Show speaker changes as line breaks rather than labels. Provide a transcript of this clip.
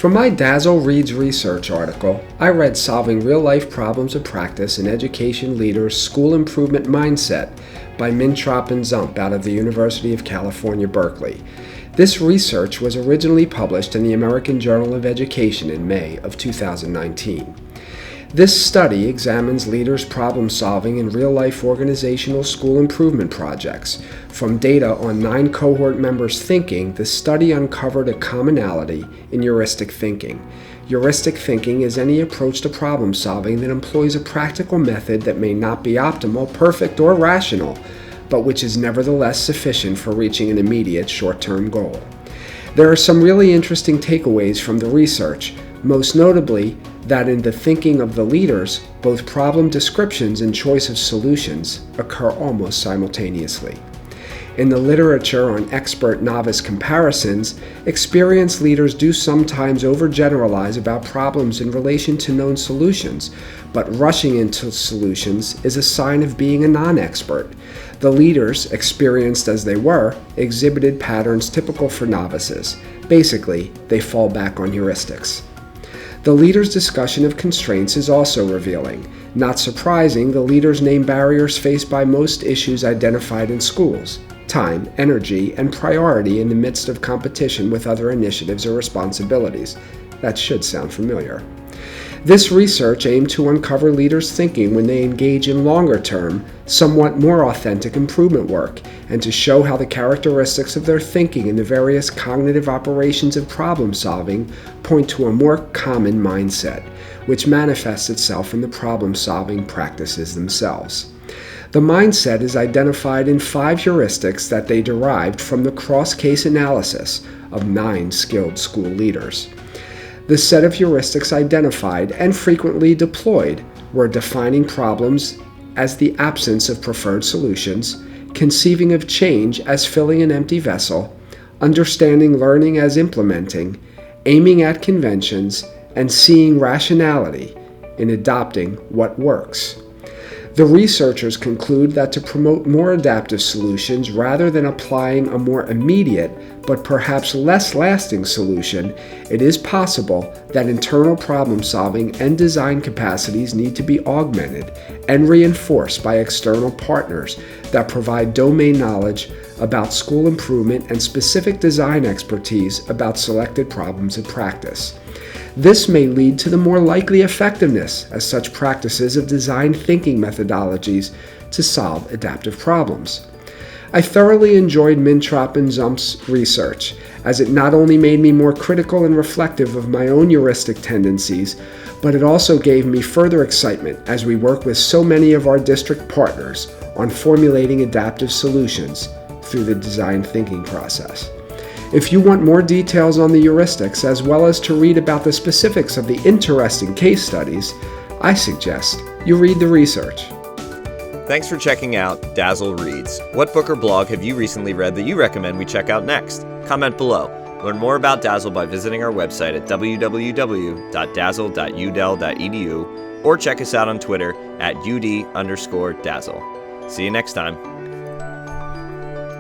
For my DASL Reads Research article, I read Solving Real-Life Problems of Practice in Education Leaders' School Improvement Mindset by Mintrop and Zumpe out of the University of California, Berkeley. This research was originally published in the American Journal of Education in May of 2019. This study examines leaders' problem solving in real-life organizational school improvement projects. From data on 9 cohort members' thinking, the study uncovered a commonality in heuristic thinking. Heuristic thinking is any approach to problem solving that employs a practical method that may not be optimal, perfect, or rational, but which is nevertheless sufficient for reaching an immediate short-term goal. There are some really interesting takeaways from the research, most notably that in the thinking of the leaders, both problem descriptions and choice of solutions occur almost simultaneously. In the literature on expert-novice comparisons, experienced leaders do sometimes overgeneralize about problems in relation to known solutions, but rushing into solutions is a sign of being a non-expert. The leaders, experienced as they were, exhibited patterns typical for novices. Basically, they fall back on heuristics. The leader's discussion of constraints is also revealing. Not surprising, the leaders name barriers faced by most issues identified in schools: time, energy, and priority in the midst of competition with other initiatives or responsibilities. That should sound familiar. This research aimed to uncover leaders' thinking when they engage in longer-term, somewhat more authentic improvement work, and to show how the characteristics of their thinking in the various cognitive operations of problem-solving point to a more common mindset, which manifests itself in the problem-solving practices themselves. The mindset is identified in 5 heuristics that they derived from the cross-case analysis of 9 skilled school leaders. The set of heuristics identified and frequently deployed were defining problems as the absence of preferred solutions, conceiving of change as filling an empty vessel, understanding learning as implementing, aiming at conventions, and seeing rationality in adopting what works. The researchers conclude that to promote more adaptive solutions rather than applying a more immediate but perhaps less lasting solution, it is possible that internal problem solving and design capacities need to be augmented and reinforced by external partners that provide domain knowledge about school improvement and specific design expertise about selected problems of practice. This may lead to the more likely effectiveness as such practices of design thinking methodologies to solve adaptive problems. I thoroughly enjoyed Mintrop and Zumpe's research, as it not only made me more critical and reflective of my own heuristic tendencies, but it also gave me further excitement as we work with so many of our district partners on formulating adaptive solutions through the design thinking process. If you want more details on the heuristics, as well as to read about the specifics of the interesting case studies, I suggest you read the research.
Thanks for checking out DASL Reads. What book or blog have you recently read that you recommend we check out next? Comment below. Learn more about DASL by visiting our website at www.dasl.udel.edu or check us out on Twitter at @UD_DASL. See you next time.